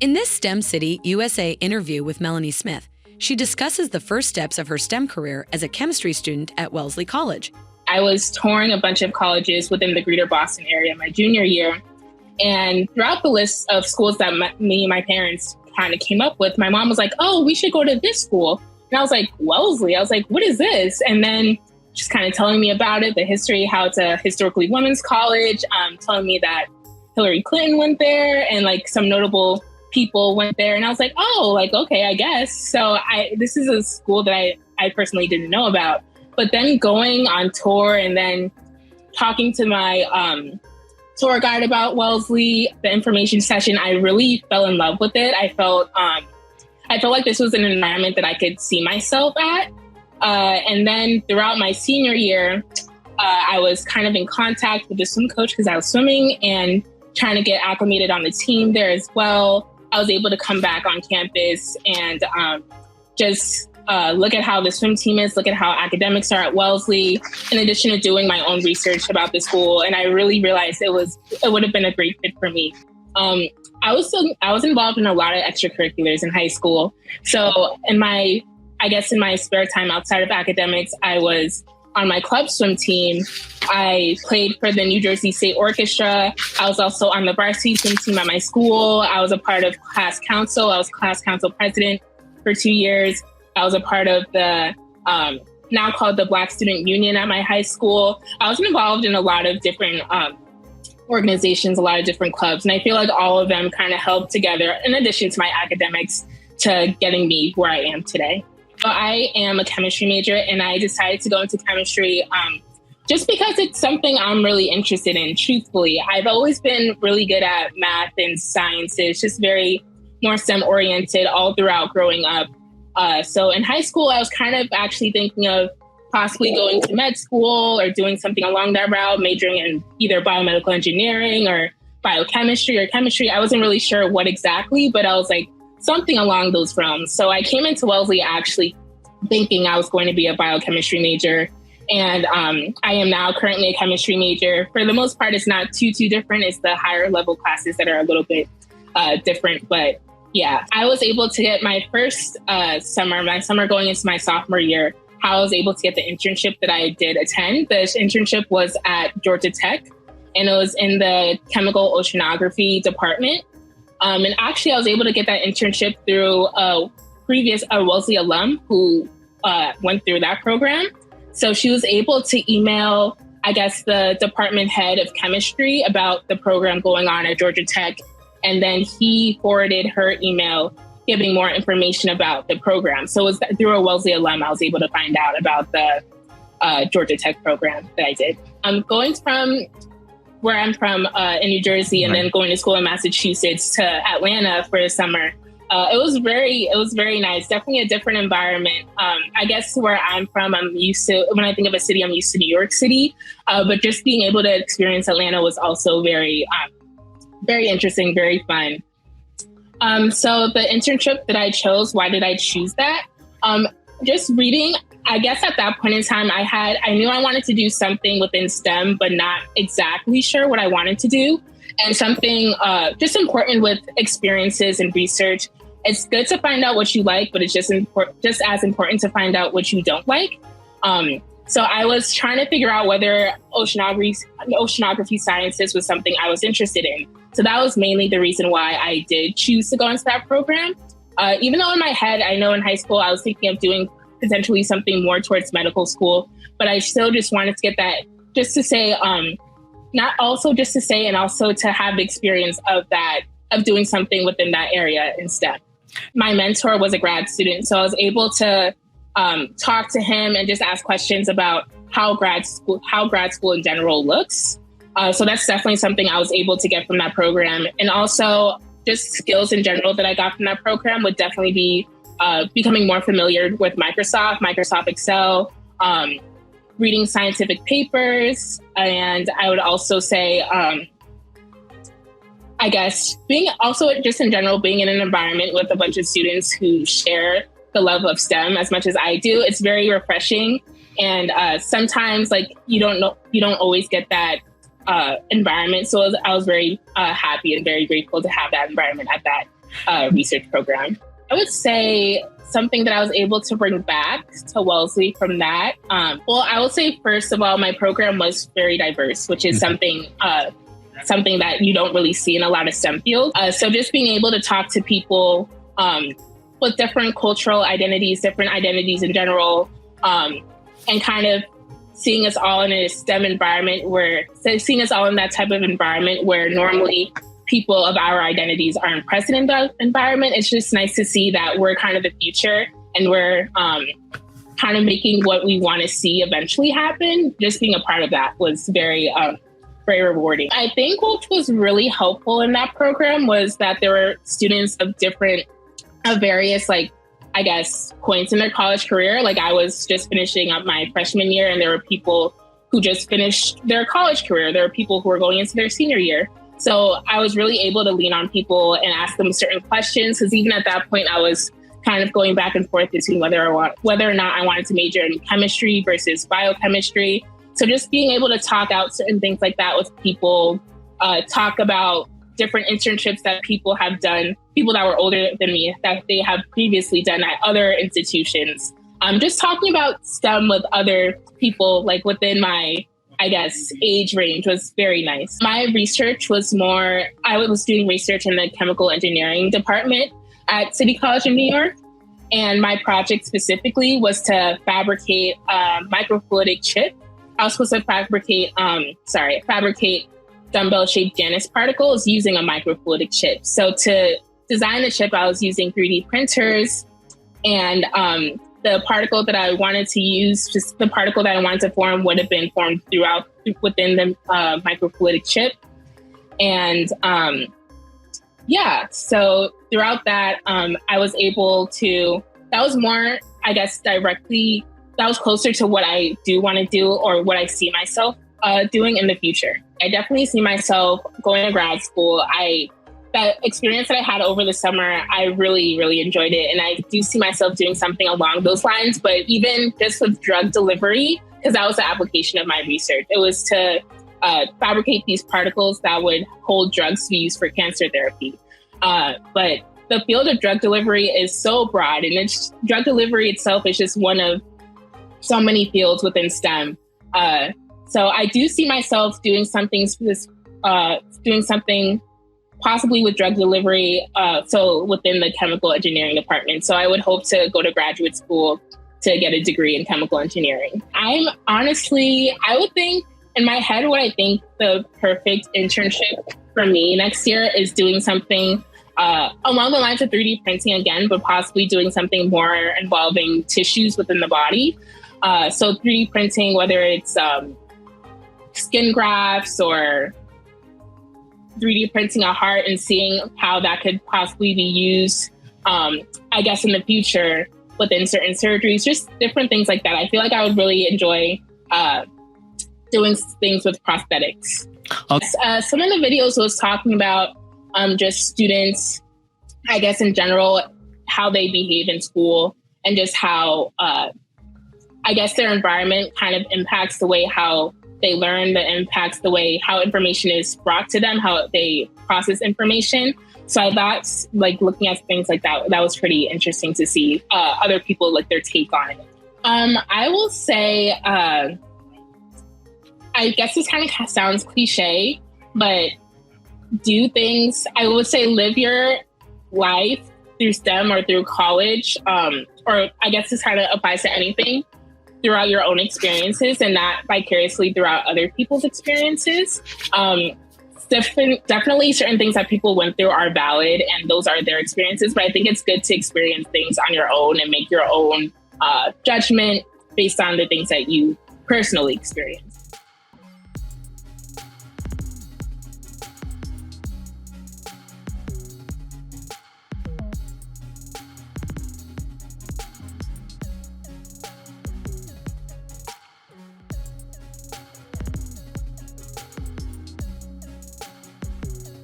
In this STEM City USA interview with Mellany Smith, she discusses the first steps of her STEM career as a chemistry student at Wellesley College. I was touring a bunch of colleges within the greater Boston area my junior year. And throughout the list of schools that me and my parents kind of came up with, my mom was like, oh, we should go to this school. And I was like, Wellesley? I was like, what is this? And then just kind of telling me about it, the history, how it's a historically women's college, telling me that Hillary Clinton went there and like some notable people went there. And I was like, oh, like, okay, I guess. So this is a school that I personally didn't know about. But then going on tour and then talking to my tour guide about Wellesley, the information session, I really fell in love with it. I felt like this was an environment that I could see myself at. And then throughout my senior year, I was kind of in contact with the swim coach because I was swimming and trying to get acclimated on the team there as well. I was able to come back on campus and just look at how the swim team is, look at how academics are at Wellesley, in addition to doing my own research about the school. And I really realized it would have been a great fit for me. I was involved in a lot of extracurriculars in high school. So in my spare time outside of academics, I was on my club swim team. I played for the New Jersey State Orchestra. I was also on the varsity swim team at my school. I was a part of class council. I was class council president for 2 years. I was a part of the now called the Black Student Union at my high school. I was involved in a lot of different organizations, a lot of different clubs. And I feel like all of them kind of helped together, in addition to my academics, to getting me where I am today. So I am a chemistry major, and I decided to go into chemistry just because it's something I'm really interested in, truthfully. I've always been really good at math and sciences, just very more STEM oriented all throughout growing up. So in high school, I was kind of actually thinking of possibly going to med school or doing something along that route, majoring in either biomedical engineering or biochemistry or chemistry. I wasn't really sure what exactly, but I was like, something along those realms. So I came into Wellesley actually thinking I was going to be a biochemistry major. And I am now currently a chemistry major. For the most part, it's not too different. It's the higher level classes that are a little bit different. But yeah, I was able to get my first my summer going into my sophomore year, how I was able to get the internship that I did attend. The internship was at Georgia Tech, and it was in the chemical oceanography department. And actually, I was able to get that internship through a previous Wellesley alum who went through that program. So she was able to email, I guess, the department head of chemistry about the program going on at Georgia Tech. And then he forwarded her email giving more information about the program. So it was through a Wellesley alum, I was able to find out about the Georgia Tech program that I did. I'm going from where I'm from in New Jersey, and then going to school in Massachusetts to Atlanta for the summer. It was very nice. Definitely a different environment. I guess where I'm from, I'm used to, when I think of a city, I'm used to New York City. But just being able to experience Atlanta was also very interesting, very fun. So the internship that I chose, why did I choose that? Just reading. I guess at that point in time, I knew I wanted to do something within STEM, but not exactly sure what I wanted to do. And something just important with experiences and research, it's good to find out what you like, but it's just as important to find out what you don't like. So I was trying to figure out whether oceanography sciences was something I was interested in. So that was mainly the reason why I did choose to go into that program. Even though in my head, I know in high school, I was thinking of doing potentially something more towards medical school, but I still just wanted to get that, just to say, and also to have the experience of doing something within that area instead. My mentor was a grad student, so I was able to talk to him and just ask questions about how grad school in general looks. So that's definitely something I was able to get from that program. And also just skills in general that I got from that program would definitely be becoming more familiar with Microsoft Excel, reading scientific papers. And I would also say, I guess, being also just in general, being in an environment with a bunch of students who share the love of STEM as much as I do, it's very refreshing. And sometimes you don't always get that environment. So I was very happy and very grateful to have that environment at research program. I would say something that I was able to bring back to Wellesley from that. Well, I will say, first of all, my program was very diverse, which is something that you don't really see in a lot of STEM fields. So just being able to talk to people with different cultural identities, different identities in general, and kind of seeing us all in a STEM environment seeing us all in that type of environment where normally people of our identities aren't present in the environment. It's just nice to see that we're kind of the future and we're kind of making what we want to see eventually happen. Just being a part of that was very rewarding. I think what was really helpful in that program was that there were students of various, points in their college career. Like, I was just finishing up my freshman year, and there were people who just finished their college career. There were people who were going into their senior year. So I was really able to lean on people and ask them certain questions, because even at that point, I was kind of going back and forth between whether or not I wanted to major in chemistry versus biochemistry. So just being able to talk out certain things like that with people, talk about different internships that people have done, people that were older than me, that they have previously done at other institutions. Just talking about STEM with other people, like within my, age range, was very nice. My research was I was doing research in the chemical engineering department at City College in New York. And my project specifically was to fabricate a microfluidic chip. I was supposed to fabricate dumbbell-shaped Janus particles using a microfluidic chip. So to design the chip, I was using 3D printers, and the particle that I wanted to use, just the particle that I wanted to form, would have been formed within the microfluidic chip. And so throughout that, I was able to, that was more, that was closer to what I do want to do, or what I see myself doing in the future. I definitely see myself going to grad school. That experience that I had over the summer, I really, really enjoyed it. And I do see myself doing something along those lines, but even just with drug delivery, because that was the application of my research. It was to fabricate these particles that would hold drugs to be used for cancer therapy. But the field of drug delivery is so broad, and drug delivery itself is just one of so many fields within STEM. So I do see myself doing something possibly with drug delivery, so within the chemical engineering department. So I would hope to go to graduate school to get a degree in chemical engineering. I would think in my head, what I think the perfect internship for me next year is doing something along the lines of 3D printing again, but possibly doing something more involving tissues within the body. So 3D printing, whether it's skin grafts or 3D printing a heart, and seeing how that could possibly be used, in the future within certain surgeries, just different things like that. I feel like I would really enjoy doing things with prosthetics. Okay. Some of the videos was talking about just students, in general, how they behave in school, and just how, their environment kind of impacts the way how they learn, that impacts the way how information is brought to them, how they process information. So I thought, looking at things like that, that was pretty interesting to see other people, their take on it. I will say, this kind of sounds cliche, but I would say live your life through STEM or through college, or this kind of applies to anything, throughout your own experiences and not vicariously throughout other people's experiences. Definitely certain things that people went through are valid, and those are their experiences, but I think it's good to experience things on your own and make your own judgment based on the things that you personally experience.